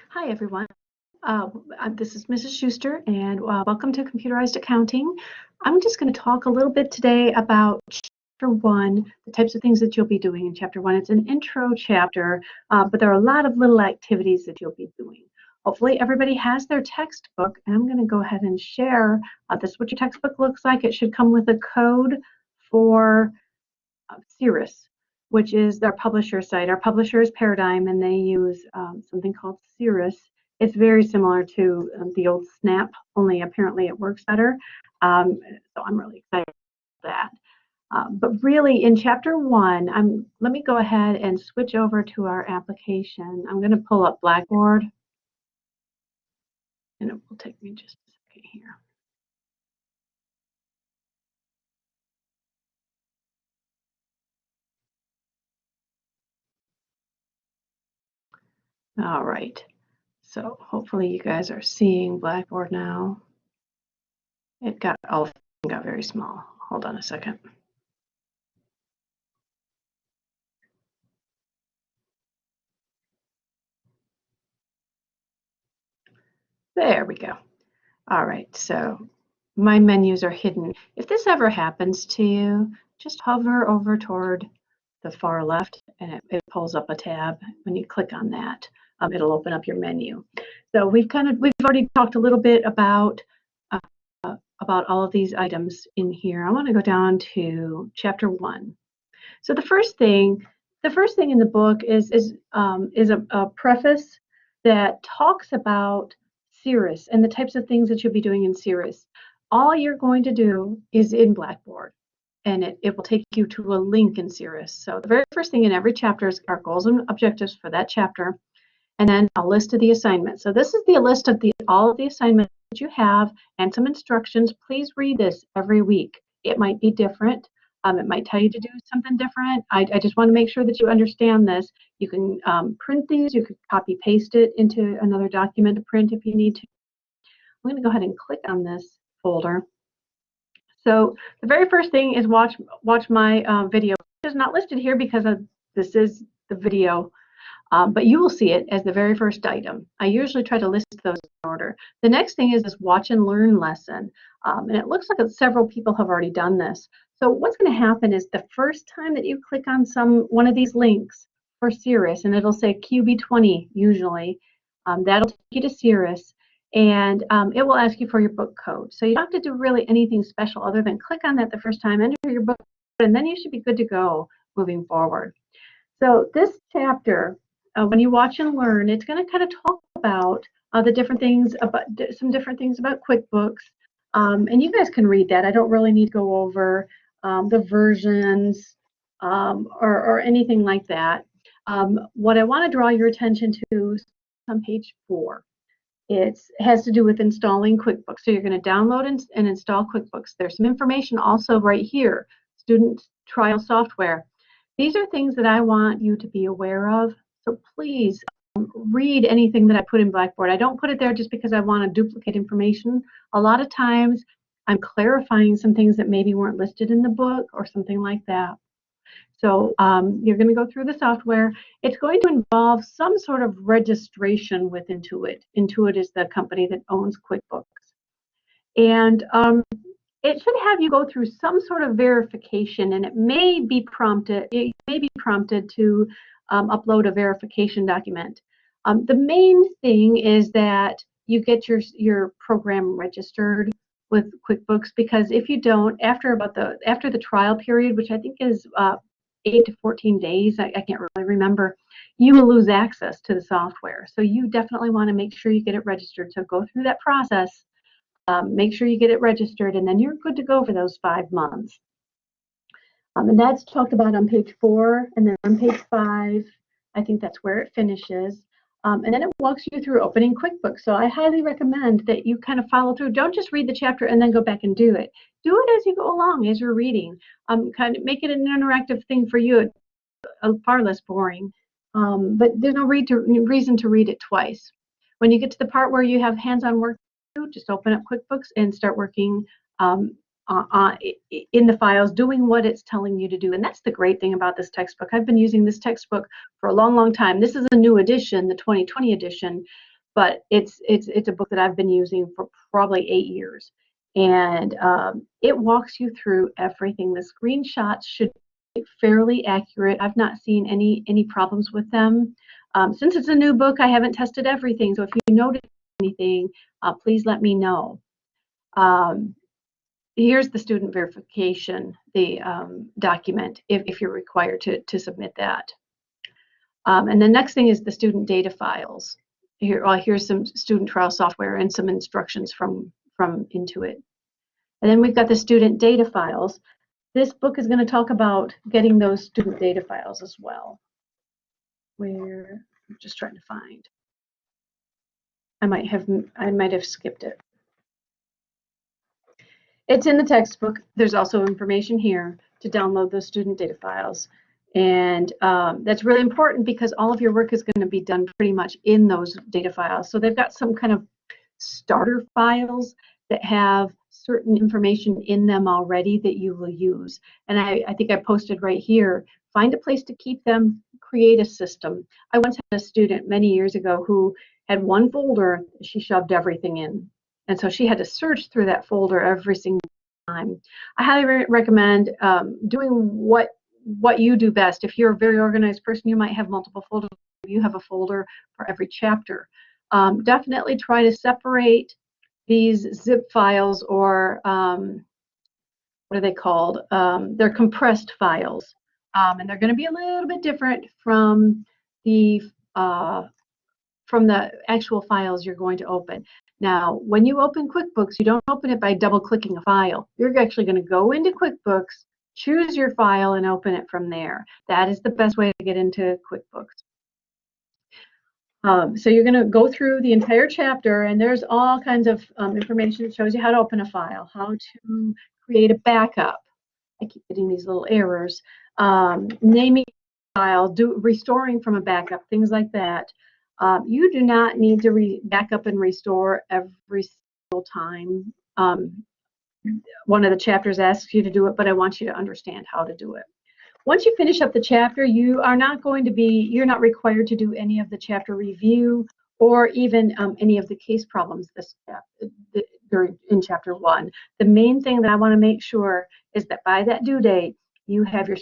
Hi, everyone. This is Mrs. Schuster, and welcome to Computerized Accounting. I'm just going to talk a little bit today about Chapter 1, the types of things that you'll be doing in Chapter 1. It's an intro chapter, but there are a lot of little activities that you'll be doing. Hopefully, everybody has their textbook, and I'm going to go ahead and share. This is what your textbook looks like. It should come with a code for Cirrus, which is their publisher site. Our publisher is Paradigm, and they use something called Cirrus. It's very similar to the old Snap, only apparently it works better. So I'm really excited about that. But really, in Chapter 1, let me go ahead and switch over to our application. I'm going to pull up Blackboard, and it will take me just a second here. All right. So hopefully you guys are seeing Blackboard now. It got very small. Hold on a second. There we go. All right, so my menus are hidden. If this ever happens to you, just hover over toward the far left and it pulls up a tab. When you click on that, it'll open up your menu. So we've already talked a little bit about all of these items in here. I want to go down to Chapter 1. So the first thing in the book is a preface that talks about Cirrus and the types of things that you'll be doing in Cirrus. All you're going to do is in Blackboard, and it will take you to a link in Cirrus. So the very first thing in every chapter is our goals and objectives for that chapter, and then a list of the assignments. So this is the list of all of the assignments that you have and some instructions. Please read this every week. It might be different. It might tell you to do something different. I just want to make sure that you understand this. You can print these. You could copy paste it into another document to print if you need to. I'm going to go ahead and click on this folder. So the very first thing is watch my video. It is not listed here because this is the video, but you will see it as the very first item. I usually try to list those in order. The next thing is this watch and learn lesson, and it looks like several people have already done this. So what's going to happen is the first time that you click on one of these links for Cirrus, and it'll say QB20 usually, that'll take you to Cirrus, and it will ask you for your book code. So you don't have to do really anything special other than click on that the first time, enter your book code, and then you should be good to go moving forward. So this chapter, when you watch and learn, it's going to kind of talk about the different things about some different things about QuickBooks, and you guys can read that. I don't really need to go over the versions or anything like that. What I want to draw your attention to is on page 4. It has to do with installing QuickBooks. So you're going to download and install QuickBooks. There's some information also right here, student trial software. These are things that I want you to be aware of. So please read anything that I put in Blackboard. I don't put it there just because I want to duplicate information. A lot of times I'm clarifying some things that maybe weren't listed in the book or something like that. So you're going to go through the software. It's going to involve some sort of registration with Intuit. Intuit is the company that owns QuickBooks. And it should have you go through some sort of verification, and it may be prompted to upload a verification document. The main thing is that you get your program registered with QuickBooks, because if you don't, after the trial period, which I think is 8 to 14 days, I can't really remember, you will lose access to the software. So you definitely want to make sure you get it registered. So go through that process, make sure you get it registered, and then you're good to go for those 5 months. And that's talked about on page 4, and then on page 5, I think that's where it finishes. And then it walks you through opening QuickBooks. So I highly recommend that you kind of follow through. Don't just read the chapter and then go back and do it. Do it as you go along, as you're reading. Kind of make it an interactive thing for you. It's far less boring. But there's no reason to read it twice. When you get to the part where you have hands-on work, just open up QuickBooks and start working in the files, doing what it's telling you to do. And that's the great thing about this textbook. I've been using this textbook for a long, long time. This is a new edition, the 2020 edition, but it's a book that I've been using for probably 8 years, and it walks you through everything. The screenshots should be fairly accurate. I've not seen any problems with them. Since it's a new book, I haven't tested everything, so if you notice anything, please let me know. Here's the student verification, the document, if you're required to submit that. And the next thing is the student data files. Here's some student trial software and some instructions from Intuit. And then we've got the student data files. This book is going to talk about getting those student data files as well. Where I'm just trying to find. I might have skipped it. It's in the textbook. There's also information here to download those student data files. And that's really important because all of your work is going to be done pretty much in those data files. So they've got some kind of starter files that have certain information in them already that you will use. And I think I posted right here, find a place to keep them, create a system. I once had a student many years ago who had one folder she shoved everything in. And so she had to search through that folder every single time. I highly recommend doing what you do best. If you're a very organized person, you might have multiple folders. You have a folder for every chapter. Definitely try to separate these zip files, or what are they called? They're compressed files, and they're going to be a little bit different from the actual files you're going to open. Now, when you open QuickBooks, you don't open it by double-clicking a file. You're actually going to go into QuickBooks, choose your file, and open it from there. That is the best way to get into QuickBooks. So you're going to go through the entire chapter, and there's all kinds of information that shows you how to open a file, how to create a backup. I keep getting these little errors. Naming a file, restoring from a backup, things like that. You do not need to back up and restore every single time one of the chapters asks you to do it, but I want you to understand how to do it. Once you finish up the chapter, you're not required to do any of the chapter review or even any of the case problems in chapter 1. The main thing that I want to make sure is that by that due date, you have your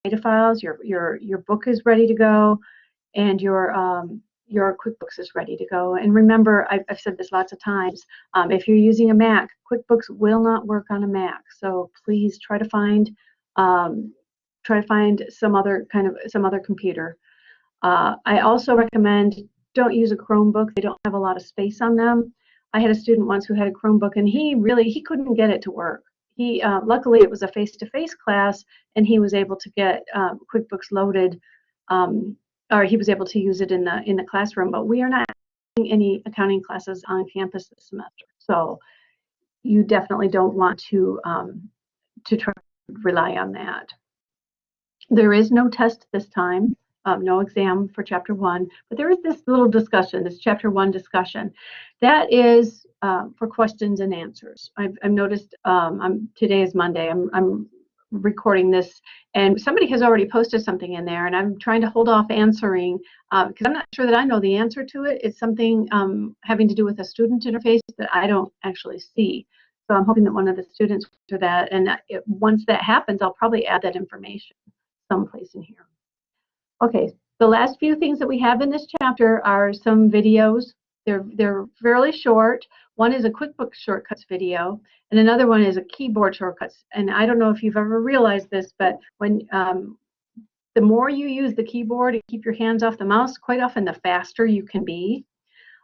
data files, your book is ready to go, and your QuickBooks is ready to go. And remember, I've said this lots of times, if you're using a Mac, QuickBooks will not work on a Mac. So please try to find some other computer. I also recommend don't use a Chromebook. They don't have a lot of space on them. I had a student once who had a Chromebook, and he couldn't get it to work. Luckily it was a face-to-face class, and he was able to get QuickBooks loaded, or he was able to use it in the classroom. But we are not having any accounting classes on campus this semester, so you definitely don't want to try to rely on that. There is no test this time, no exam for chapter 1, but there is this little discussion, this chapter 1 discussion. That is for questions and answers. I've noticed today is Monday. I'm recording this, and somebody has already posted something in there, and I'm trying to hold off answering because I'm not sure that I know the answer to it. It's something having to do with a student interface that I don't actually see. So I'm hoping that one of the students will answer that, and once that happens, I'll probably add that information someplace in here. Okay, the last few things that we have in this chapter are some videos. They're fairly short. One is a QuickBooks shortcuts video, and another one is a keyboard shortcuts. And I don't know if you've ever realized this, but when the more you use the keyboard and keep your hands off the mouse, quite often the faster you can be.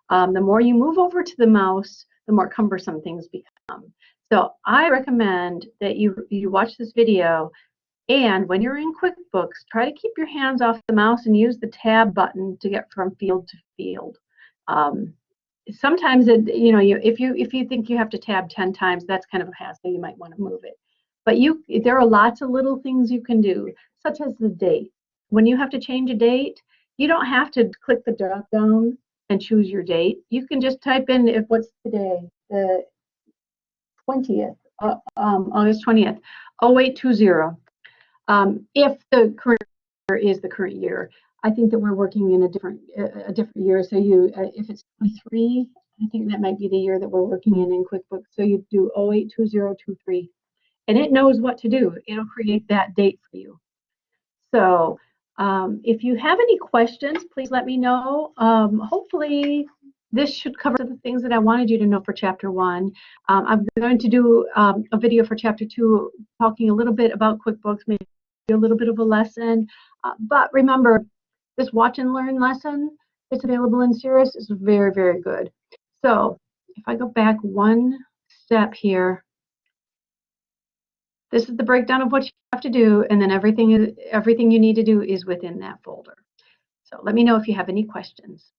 The more you move over to the mouse, the more cumbersome things become. So I recommend that you watch this video, and when you're in QuickBooks, try to keep your hands off the mouse and use the tab button to get from field to field. Sometimes if you think you have to tab 10 times, that's kind of a hassle. You might want to move it. But there are lots of little things you can do, such as the date. When you have to change a date, you don't have to click the drop down and choose your date. You can just type in what's today, the 20th, August 20th, 0820. If the current year is the current year. I think that we're working in a different year. So you, if it's 23, I think that might be the year that we're working in QuickBooks. So you do 082023, and it knows what to do. It'll create that date for you. So if you have any questions, please let me know. Hopefully this should cover the things that I wanted you to know for Chapter 1. I'm going to do a video for Chapter 2 talking a little bit about QuickBooks, maybe a little bit of a lesson. But remember, this watch and learn lesson that's available in Cirrus is very, very good. So if I go back one step here, this is the breakdown of what you have to do, and then everything you need to do is within that folder. So let me know if you have any questions.